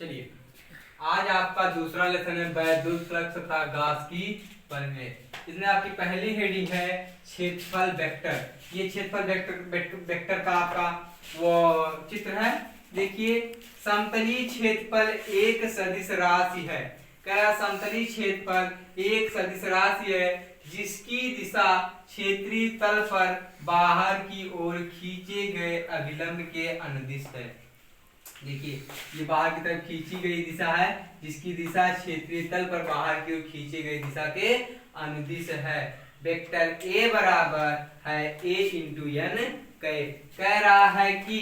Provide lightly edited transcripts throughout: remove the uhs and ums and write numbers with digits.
चलिए, आज आपका दूसरा लेसन है वैद्युत फ्लक्स तथा गॉस की प्रमेय। इसमें आपकी पहली हेडिंग है क्षेत्रफल वेक्टर। ये क्षेत्रफल वेक्टर का आपका वो चित्र है। देखिए, समतलीय क्षेत्रफल एक सदिश राशि है। क्या समतलीय क्षेत्रफल एक सदिश राशि है जिसकी दिशा क्षेत्रीय तल पर बाहर की ओर खींचे गए अभिलंब के अनुदिश है। देखिए, ये बाहर की तरफ खींची गई दिशा है जिसकी दिशा क्षेत्रीय तल पर बाहर की ओर खींची गई दिशा के अनुदिश है। वेक्टर ए बराबर है a इंटू एन। कह रहा है कि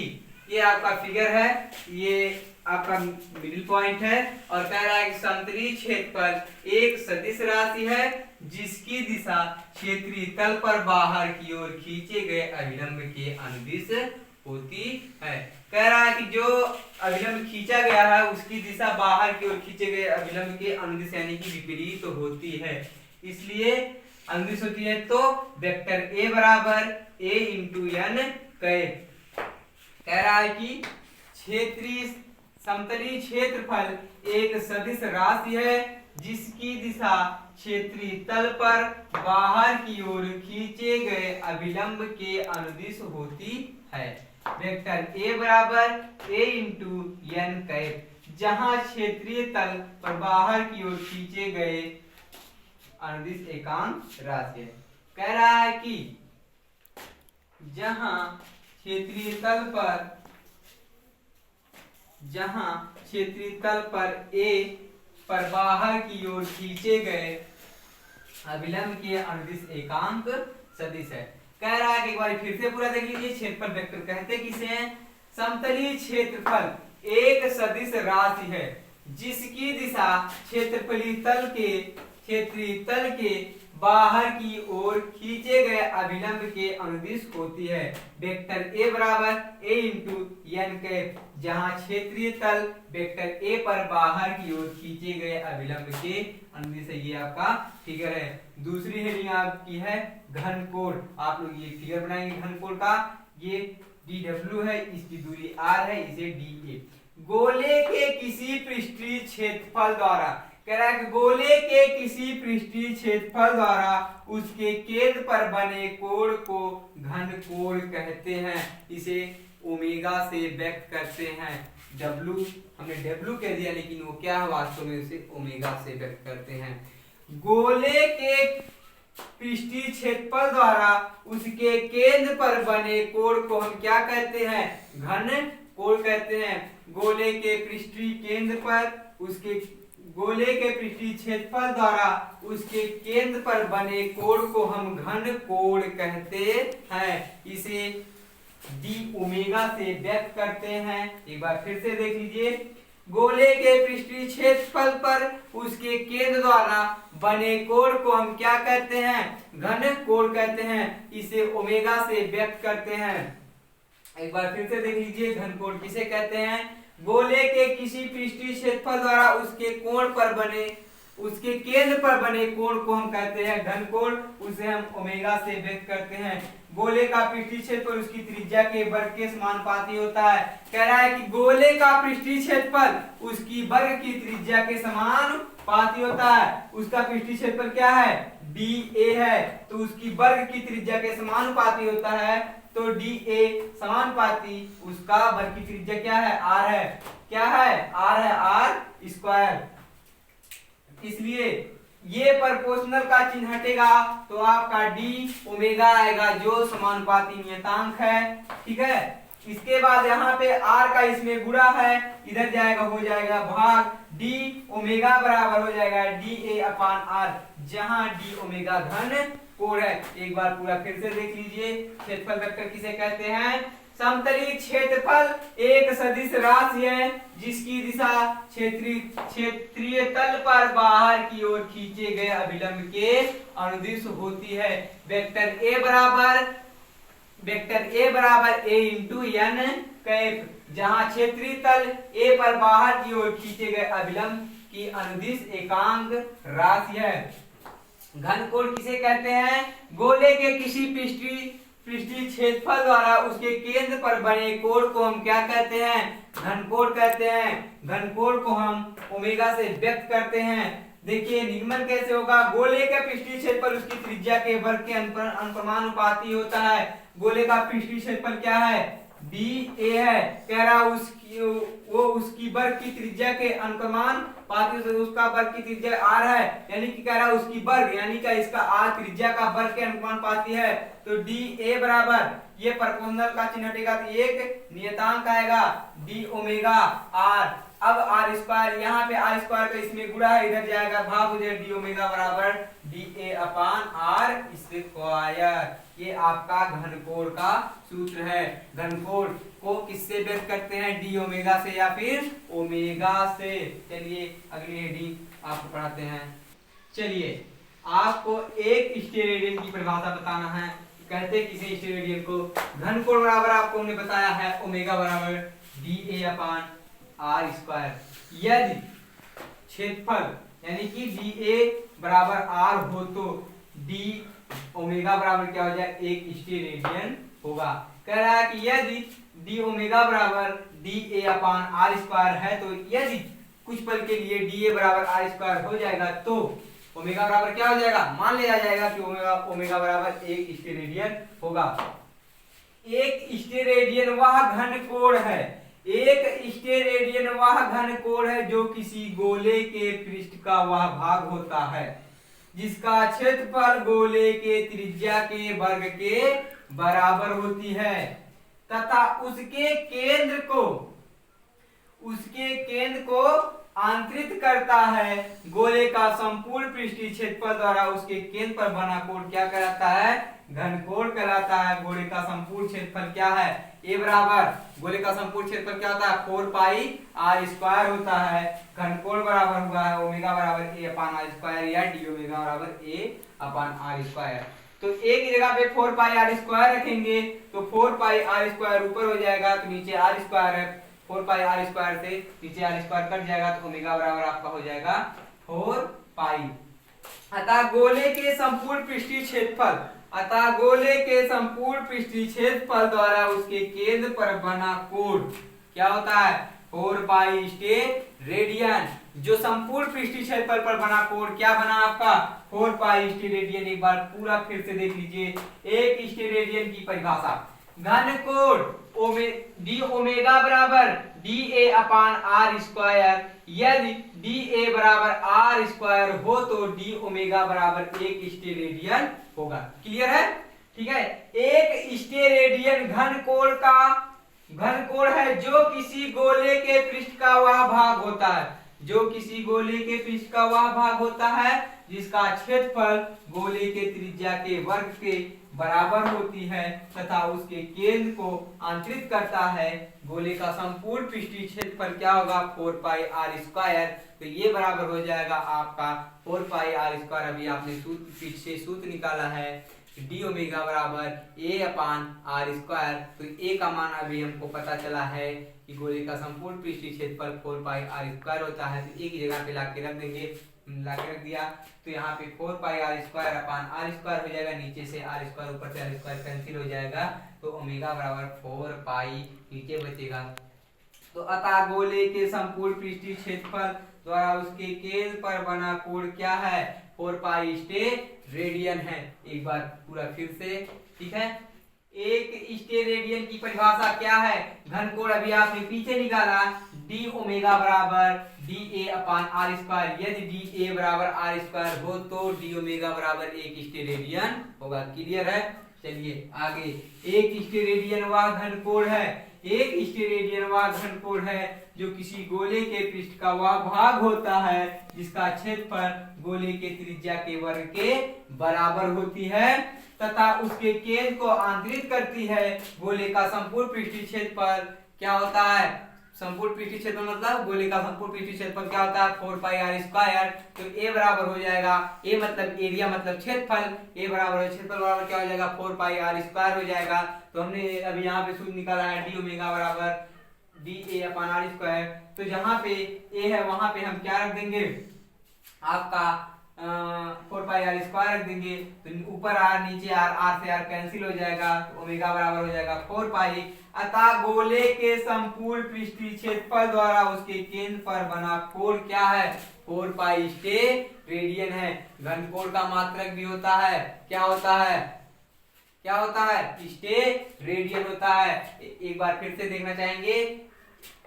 ये आपका फिगर है, ये आपका मिडिल पॉइंट है और कह रहा है कि समतलीय क्षेत्रफल एक सदिश राशि है जिसकी दिशा क्षेत्रीय तल पर बाहर की ओर खींचे गए अभिलंब के अनुदिश होती है। कह रहा है कि जो अभिलंब खींचा गया है उसकी दिशा बाहर की ओर खींचे गए अभिलंब के अनुदिश यानी कि विपरीत होती है, इसलिए अनुदिश होती है। तो वेक्टर ए बराबर a इंटू एन। कह रहा है कि क्षेत्रीय समतलीय क्षेत्रफल एक सदिश राशि है जिसकी दिशा क्षेत्रीय तल पर बाहर की ओर खींचे गए अभिलंब के अनुदिश होती है। वेक्टर ए बराबर a इंटू एन कैप, जहां क्षेत्रीय तल पर बाहर की ओर खींचे गए अनुदिश एकांक राशि है। कह रहा है कि जहां क्षेत्रीय तल पर a पर बाहर की ओर खींचे गए अभिलंब के अनुदिश एकांक सदिश है। कह रहा है कि एक बार फिर से पूरा देख लीजिए। क्षेत्रफल वेक्टर कहते किसे हैं? समतलीय क्षेत्रफल एक सदिश राशि है जिसकी दिशा क्षेत्रीय तल के बाहर की ओर खींचे गए अभिलंब के अनुदिश होती है। वेक्टर ए बराबर a इंटू एन कैप, जहां क्षेत्रीय तल वेक्टर ए पर बाहर की ओर खींचे गए अभिलंब के अनुदिश है। ये आपका फिगर है। दूसरी हेडिंग आपकी है घनकोण। आप लोग ये फिगर बनाएंगे घनकोण का। ये dw है, इसकी दूरी r है, इसे dA। गोले के किसी पृष्ठीय क्षेत्रफल द्वारा, कह रहा है कि गोले के किसी पृष्ठीय क्षेत्रफल द्वारा उसके केंद्र पर बने कोण को घनकोण कहते हैं। इसे ओमेगा से व्यक्त करते हैं। W हमने W कह दिया, लेकिन वो क्या है वास्तव में, उसे ओमेगा से व्यक्त करते हैं। गोले के पृष्ठीय क्षेत्रफल द्वारा उसके केंद्र पर बने कोण को हम क्या कहते हैं? घन कोण कहते हैं। गोले के पृष्ठीय क्षेत्रफल द्वारा उसके केंद्र पर बने कोण को हम घन कोण कहते हैं। इसे d ओमेगा से व्यक्त करते हैं। एक बार फिर से देख लीजिए। गोले के पृष्ठीय क्षेत्रफल पर उसके केंद्र द्वारा बने कोण को हम क्या कहते हैं? घन कोण कहते हैं। इसे ओमेगा से व्यक्त करते हैं। एक बार फिर से देख लीजिए, घन कोण किसे कहते हैं? गोले के किसी पृष्ठीय क्षेत्रफल द्वारा उसके केंद्र पर बने कोण को हम कहते हैं घन कोण, उसे हम ओमेगा से व्यक्त करते हैं। गोले का पृष्ठीय क्षेत्रफल उसकी त्रिज्या के वर्ग के समानुपाती होता है। कह रहा है कि गोले का पृष्ठीय क्षेत्रफल उसकी वर्ग की त्रिज्या के समानुपाती होता है। उसका पृष्ठीय क्षेत्रफल क्या है? dA है, तो उसकी वर्ग की त्रिज्या के समानुपाती होता है। तो dA समानुपाती उसका वर्ग की त्रिज्या क्या है? r है। क्या है? r है, r स्क्वायर। इसलिए ये प्रोपोर्शनल का चिन्ह हटेगा तो आपका d ओमेगा आएगा जो समानुपाती नियतांक है। ठीक है। इसके बाद यहाँ पे r का इसमें गुणा है, इधर जाएगा, हो जाएगा भाग। d ओमेगा बराबर हो जाएगा dA अपान r, जहां d ओमेगा घन कोण है। एक बार पूरा फिर से देख लीजिए। क्षेत्रफल वेक्टर किसे कहते हैं? समतलीय क्षेत्रफल एक सदिश राशि है जिसकी दिशा क्षेत्रीय तल पर बाहर की ओर खींचे गए अभिलंब के अनुदिश होती है। वेक्टर ए बराबर a इंटू एन कैप, जहां क्षेत्रीय तल a पर बाहर की ओर खींचे गए अभिलंब की अनुदिश एकांक राशि है। घन कोण किसे कहते हैं? गोले के किसी पृष्ठीय क्षेत्रफल द्वारा उसके केंद्र पर बने कोण को हम क्या कहते हैं? घनकोण कहते हैं। घनकोण को हम ओमेगा से व्यक्त करते हैं। देखिए निगमन कैसे होगा? गोले का पृष्ठीय क्षेत्रफल उसकी त्रिज्या के वर्ग के अनुपाती होता है। गोले का पृष्ठीय क्षेत्रफल क्या है? DA है। कह रहा उसकी वर्ग की त्रिज्या के अनुपाती से उसका वर्ग की त्रिज्या r है, यानी कि कह रहा उसकी वर्ग यानी कि इसका r त्रिज्या का वर्ग के अनुपाती है। तो DA बराबर ये परपेंडिकुलर का चिन्ह हटेगा तो एक नियतांक आएगा d ओमेगा r। अब आर स्क्वायर, यहाँ पे आर स्क्वायर का इसमें गुणा है, इधर जाएगा भाग हो जाएगा, डी ओमेगा बराबर DA अपान आर स्क्वायर। ये आपका घनकोण का सूत्र है। घनकोण को किससे व्यक्त करते हैं? डी ओमेगा से या फिर ओमेगा से। चलिए अगली हेडिंग आपको पढ़ाते हैं। चलिए आपको एक स्टेरेडियन की परिभाषा बताना है। कहते किसी स्टेरेडियन को? घनकोण बराबर आपको हमने बताया है ओमेगा बराबर DA अपान आर स्क्वायर। यदि क्षेत्रफल यानी कि DA बराबर आर हो तो डी ओमेगा बराबर क्या हो जाए? एक स्टेरेडियन होगा। कह रहा है कि यदि डी ओमेगा बराबर DA अपान आर स्क्वायर है तो यदि कुछ पल के लिए DA बराबर आर स्क्वायर हो जाएगा तो ओमेगा बराबर क्या हो जाएगा? मान लिया जाएगा कि ओमेगा बराबर एक स्टेरेडियन होगा। एक स्टेरेडियन वह घनकोण है, एक स्टेरेडियन वह घनकोण है जो किसी गोले के पृष्ठ का वह भाग होता है जिसका क्षेत्रफल गोले के त्रिज्या के वर्ग के बराबर होती है तथा उसके केंद्र को आंतरित करता है। गोले का संपूर्ण पृष्ठीय क्षेत्रफल द्वारा उसके केंद्र पर बना कोण क्या कहलाता है? घनकोण कहलाता है। गोले का संपूर्ण क्षेत्रफल क्या है? ए बराबर गोले का संपूर्ण क्षेत्रफल क्या होता है? 4 पाई आर स्क्वायर होता है। घनकोण बराबर हुआ है ओमेगा बराबर ए अपान आर स्क्वायर या डी ओमेगा बराबर ए अपान आर स्क्वायर। तो एक ही जगह पे 4 पाई आर स्क्वायर रखेंगे तो 4 पाई आर स्क्वायर ऊपर हो जाएगा तो नीचे आर स्क्वायर है। 4 पाई आर स्क्वायर से नीचे आर स्क्वायर कट जाएगा तो ओमेगा बराबर आपका हो जाएगा 4 पाई। अतः गोले के संपूर्ण पृष्ठीय क्षेत्रफल द्वारा उसके केंद्र पर बना कोण क्या होता है? 4 पाई स्टेरेडियन। जो संपूर्ण पृष्ठीय क्षेत्रफल पर बना कोण क्या बना आपका? 4 पाई स्टेरेडियन। एक बार पूरा फिर से देख लीजिए। एक स्टेरेडियन की परिभाषा, घनकोण डी ओमेगा बराबर DA अपान आर स्क्वायर। यदि DA बराबर आर स्क्वायर हो तो डी ओमेगा बराबर एक स्टेरेडियन होगा। क्लियर है? ठीक है। एक स्टेरेडियन घनकोण है जो किसी गोले के पृष्ठ का वह भाग होता है, जो किसी गोले के पृष्ठ का वह भाग होता है जिसका क्षेत्रफल गोले के त्रिज्या के वर्ग के बराबर होती है तथा उसके केंद्र को आंतरित करता है। गोले का संपूर्ण पृष्ठीय क्षेत्रफल क्या होगा? 4 पाई आर स्क्वायर। तो ये बराबर हो जाएगा आपका 4 पाई आर स्क्वायर। अभी आपने सूत्र निकाला है डी ओमेगा बराबर ए अपान आर स्क्वायर। तो ए का मान अभी हमको पता चला है कि गोले का संपूर्ण पृष्ठीय क्षेत्रफल 4 पाई आर स्क्वायर होता है। तो एक ही जगह पे लाके रख देंगे, लाके रख दिया तो यहाँ पे 4 pi r square upon are square हो जाएगा। नीचे से आर स्क्वायर ऊपर से आर स्क्वायर कैंसिल हो जाएगा तो ओमेगा बराबर 4 पाई नीचे बचेगा। तो अतः गोले के संपूर्ण पृष्ठीय क्षेत्रफल द्वारा उसके केंद्र पर बना कोण क्या है? 4 पाई स्टेरेडियन है। एक बार पूरा फिर से, ठीक है। एक स्टेरेडियन की परिभाषा क्या है? घनकोण अभी आपने पीछे निकाला, डी ओमेगा बराबर DA अपान आर स्क्वायर। यदि DA बराबर आर स्क्वायर हो तो डी ओमेगा बराबर एक स्टेरेडियन होगा। क्लियर है? चलिए आगे। एक स्टेरेडियन वह घनकोण है, एक स्टेरेडियन वह घनकोण है जो किसी गोले के पृष्ठ का वह भाग होता है जिसका क्षेत्रफल गोले के त्रिज्या के वर्ग के बराबर होती है तथा उसके केंद्र को आंतरित करती है। गोले का संपूर्ण पृष्ठीय क्षेत्रफल क्या होता है? संपूर्ण पृष्ठीय क्षेत्रफल मतलब गोले का संपूर्ण पृष्ठीय क्षेत्रफल क्या होता है? 4 पाई आर स्क्वायर। तो ए बराबर हो जाएगा, ए मतलब एरिया मतलब क्षेत्रफल, ए बराबर क्षेत्रफल बराबर क्या हो जाएगा? 4 पाई आर स्क्वायर हो जाएगा। तो हमने अभी यहाँ पे सूत्र निकाला है डी ओमेगा बराबर DA अपान आर स्क्वायर। तो जहाँ पे ए है वहां पे हम क्या रख देंगे? आपका 4 पाई आर स्क्वायर रख देंगे तो ऊपर आर नीचे आर, आर से आर कैंसिल हो जाएगा तो ओमेगा बराबर हो जाएगा 4 पाई। अतः गोले के संपूर्ण पृष्ठीय क्षेत्रफल द्वारा उसके केंद्र पर बना कोण क्या है? 4 पाई स्टेरेडियन है। घनकोण का मात्रक भी होता है, क्या होता है? क्या होता है? स्टेरेडियन होता है। एक बार फिर से देखना चाहेंगे।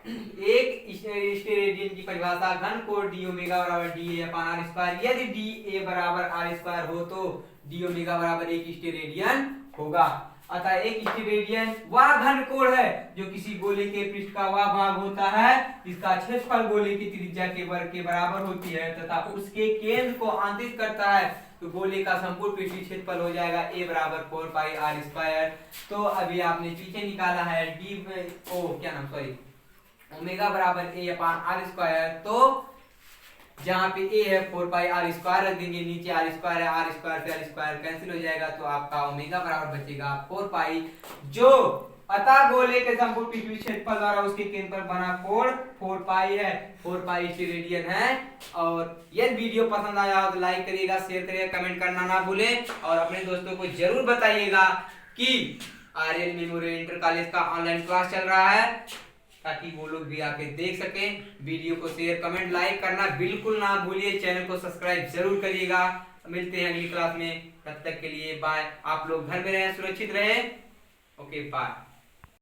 एक स्टेरेडियन की परिभाषा घन कोण डी ओमेगा बराबर D A upon are square. यदि डी ए बराबर आर स्क्वायर हो तो डी ओमेगा बराबर एक स्टेरेडियन होगा। अतः एक स्टेरेडियन वह घन कोण है जो किसी गोले के पृष्ठ का वह भाग होता है जिसका क्षेत्रफल गोले की त्रिज्या के वर्ग के बराबर होती है तथा उसके केंद्र को आंतरित करता है। तो गोले का संपूर्ण पृष्ठीय क्षेत्रफल हो जाएगा a बराबर 4 पाई आर स्क्वायर। तो अभी आपने पीछे निकाला है डी ओ क्या नाम सॉरी ओमेगा बराबर a अपान आर स्क्वायर। तो जहां पे a है 4 पाई आर स्क्वायर रख देंगे, नीचे आर स्क्वायर है, आर स्क्वायर से आर स्क्वायर कैंसिल हो जाएगा तो आपका ओमेगा बराबर बचेगा 4 पाई। जो अतः गोले के संपूर्ण पृथ्वी क्षेत्रफल द्वारा उसके केंद्र पर बना कोण 4 पाई है, 4 पाई स्टेरेडियन है। और यदि वीडियो पसंद आया हो तो लाइक करिएगा, शेयर करिएगा, कमेंट करना ना भूलें और अपने दोस्तों को जरूर बताइएगा कि आर्यन मेमोरियल इंटर कॉलेज का ऑनलाइन क्लास चल रहा है ताकि वो लोग भी आके देख सकें। वीडियो को शेयर कमेंट लाइक करना बिल्कुल ना भूलिए, चैनल को सब्सक्राइब जरूर करिएगा। मिलते हैं अगली क्लास में, तब तक के लिए बाय। आप लोग घर में रहें, सुरक्षित रहें। Okay bye.